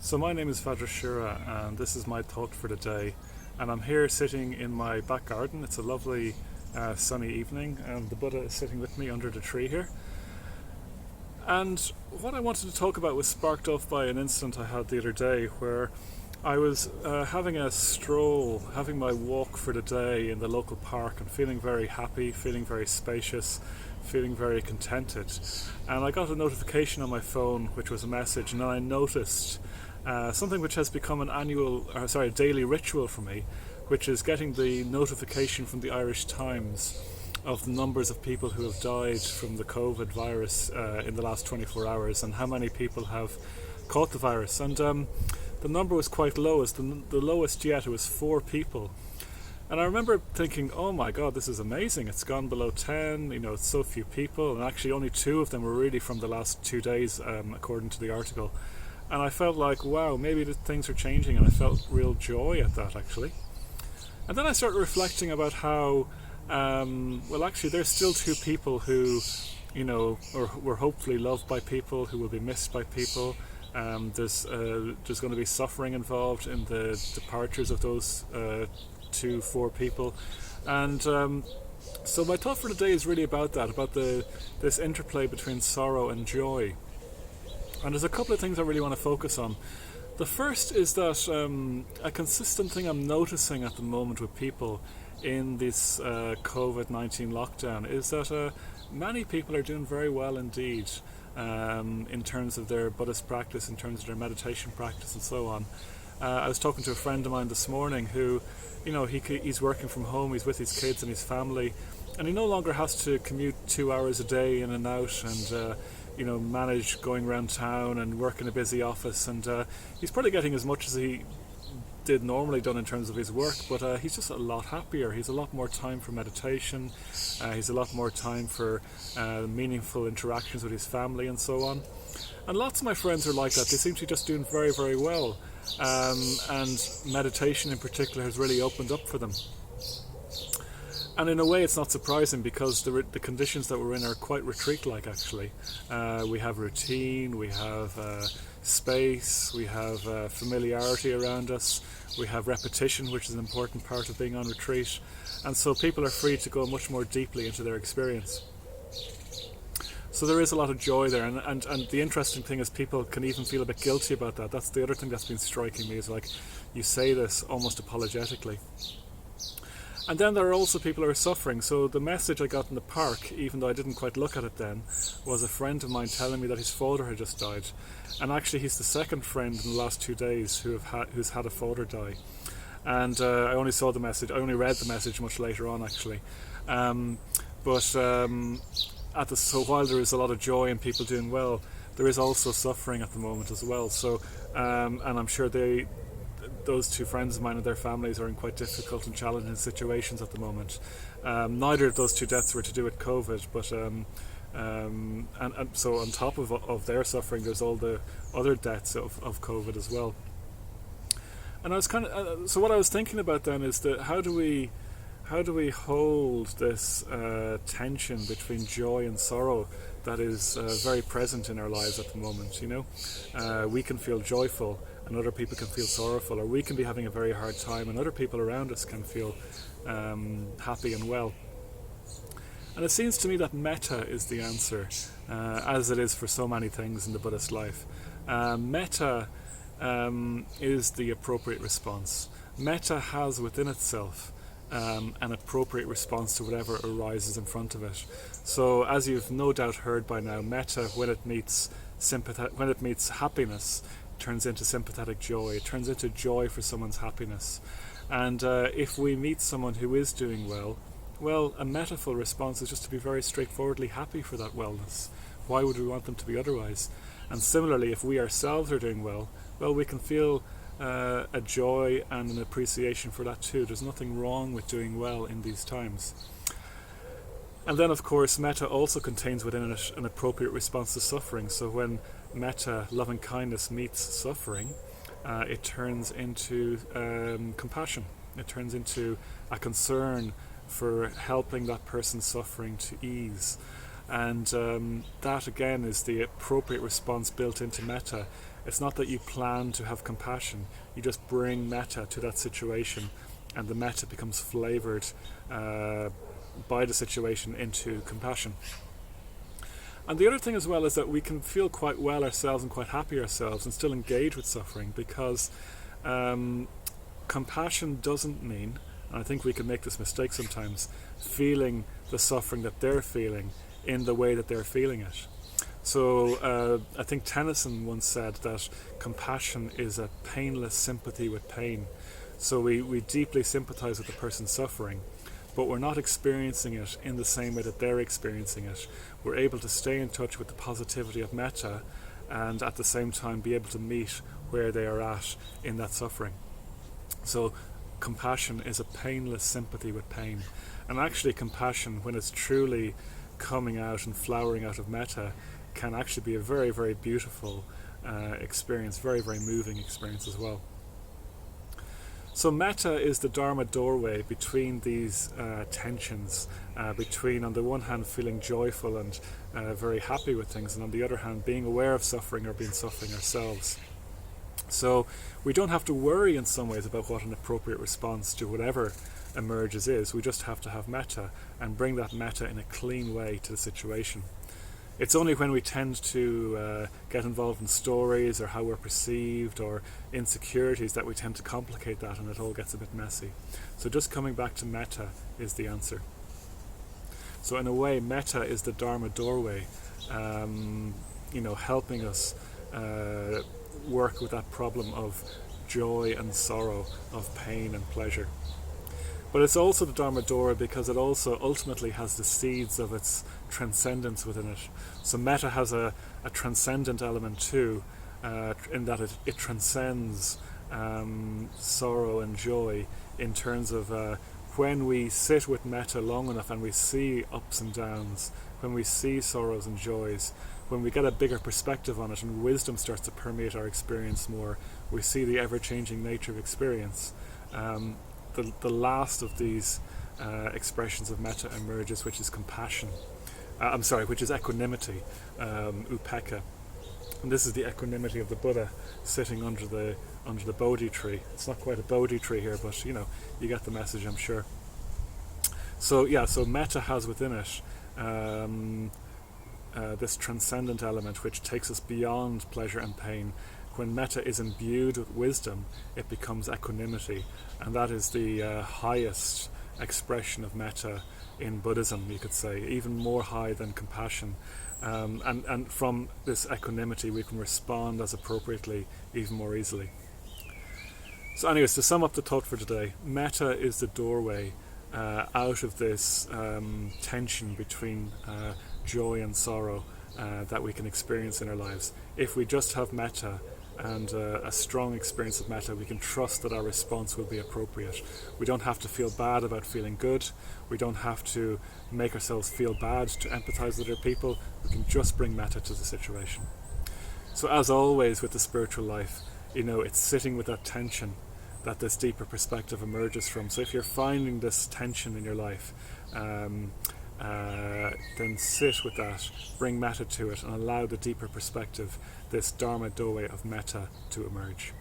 So my name is Vajrashura and this is my thought for the day. And I'm here sitting in my back garden. It's a lovely sunny evening and the Buddha is sitting with me under the tree here. And what I wanted to talk about was sparked off by an incident I had the other day where I was having a stroll, having my walk for the day in the local park and feeling very happy, feeling very spacious, feeling very contented. And I got a notification on my phone which was a message, and then I noticed something which has become a daily ritual for me, which is getting the notification from the Irish Times of the numbers of people who have died from the COVID virus in the last 24 hours and how many people have caught the virus. And the number was quite low. It's the lowest yet. It was 4 people. And I remember thinking, oh my God, this is amazing. It's gone below 10, it's so few people. And actually only 2 of them were really from the last 2 days, according to the article. And I felt like, wow, maybe things are changing, and I felt real joy at that, actually. And then I started reflecting about how, actually there's still 2 people who, were hopefully loved by people, who will be missed by people. There's going to be suffering involved in the departures of those 4 people. And so my thought for today is really about that, about this interplay between sorrow and joy. And there's a couple of things I really want to focus on. The first is that a consistent thing I'm noticing at the moment with people in this COVID-19 lockdown is that many people are doing very well indeed in terms of their Buddhist practice, in terms of their meditation practice and so on. I was talking to a friend of mine this morning who, he's working from home, he's with his kids and his family, and he no longer has to commute 2 hours a day in and out and manage going around town and work in a busy office, and he's probably getting as much as he did normally done in terms of his work, but he's just a lot happier. He's a lot more time for meditation, he's a lot more time for meaningful interactions with his family and so on. And lots of my friends are like that. They seem to be just doing very, very well, and meditation in particular has really opened up for them. And in a way it's not surprising, because the conditions that we're in are quite retreat-like, actually. We have routine, we have space, we have familiarity around us, we have repetition, which is an important part of being on retreat. And so people are free to go much more deeply into their experience. So there is a lot of joy there, and the interesting thing is people can even feel a bit guilty about that. That's the other thing that's been striking me, is like you say this almost apologetically. And then there are also people who are suffering. So the message I got in the park, even though I didn't quite look at it then, was a friend of mine telling me that his father had just died. And actually he's the second friend in the last 2 days who's had a father die. And I only read the message much later on, actually. So while there is a lot of joy and people doing well, there is also suffering at the moment as well. So, and I'm sure those 2 friends of mine and their families are in quite difficult and challenging situations at the moment. Neither of those 2 deaths were to do with COVID, but and so on top of their suffering, there's all the other deaths of COVID as well. And I was so what I was thinking about then is that how do we hold this tension between joy and sorrow that is very present in our lives at the moment? We can feel joyful and other people can feel sorrowful, or we can be having a very hard time and other people around us can feel happy and well. And it seems to me that metta is the answer, as it is for so many things in the Buddhist life. Metta is the appropriate response. Metta has within itself an appropriate response to whatever arises in front of it. So, as you've no doubt heard by now, metta, when it meets happiness, turns into sympathetic joy. It turns into joy for someone's happiness. And if we meet someone who is doing well, a mettaful response is just to be very straightforwardly happy for that wellness. Why would we want them to be otherwise? And similarly, if we ourselves are doing well, we can feel a joy and an appreciation for that too. There's nothing wrong with doing well in these times. And then, of course, metta also contains within it an appropriate response to suffering. So when metta, loving kindness, meets suffering, it turns into compassion. It turns into a concern for helping that person's suffering to ease. And that again is the appropriate response built into metta. It's not that you plan to have compassion, you just bring metta to that situation, and the metta becomes flavoured by the situation into compassion. And the other thing as well is that we can feel quite well ourselves and quite happy ourselves and still engage with suffering, because compassion doesn't mean, and I think we can make this mistake sometimes, feeling the suffering that they're feeling in the way that they're feeling it. So I think Tennyson once said that compassion is a painless sympathy with pain. So we deeply sympathise with the person suffering, but we're not experiencing it in the same way that they're experiencing it. We're able to stay in touch with the positivity of metta and at the same time be able to meet where they are at in that suffering. So compassion is a painless sympathy with pain. And actually compassion, when it's truly coming out and flowering out of metta, can actually be a very, very beautiful experience, very, very moving experience as well. So metta is the Dharma doorway between these tensions, between on the one hand feeling joyful and very happy with things, and on the other hand being aware of suffering or being suffering ourselves. So we don't have to worry in some ways about what an appropriate response to whatever emerges is. We just have to have metta and bring that metta in a clean way to the situation. It's only when we tend to get involved in stories or how we're perceived or insecurities that we tend to complicate that, and it all gets a bit messy. So just coming back to metta is the answer. So in a way, metta is the Dharma doorway, helping us work with that problem of joy and sorrow, of pain and pleasure. But it's also the Dharma doorway because it also ultimately has the seeds of its transcendence within it. So metta has a transcendent element too, in that it transcends sorrow and joy in terms of when we sit with metta long enough and we see ups and downs, when we see sorrows and joys, when we get a bigger perspective on it and wisdom starts to permeate our experience more, we see the ever-changing nature of experience. The last of these expressions of metta emerges, which is compassion. Which is equanimity, upekkha. And this is the equanimity of the Buddha sitting under the Bodhi tree. It's not quite a Bodhi tree here, but you get the message, I'm sure. So metta has within it this transcendent element which takes us beyond pleasure and pain. When metta is imbued with wisdom, it becomes equanimity, and that is the highest expression of metta in Buddhism, you could say, even more high than compassion. And from this equanimity we can respond as appropriately, even more easily. So anyways, to sum up the thought for today, metta is the doorway out of this tension between joy and sorrow that we can experience in our lives. If we just have metta and a strong experience of metta, we can trust that our response will be appropriate. We don't have to feel bad about feeling good. We don't have to make ourselves feel bad to empathize with other people. We can just bring metta to the situation. So as always with the spiritual life, it's sitting with that tension that this deeper perspective emerges from. So if you're finding this tension in your life, then sit with that, bring metta to it, and allow the deeper perspective, this Dharma doorway of metta, to emerge.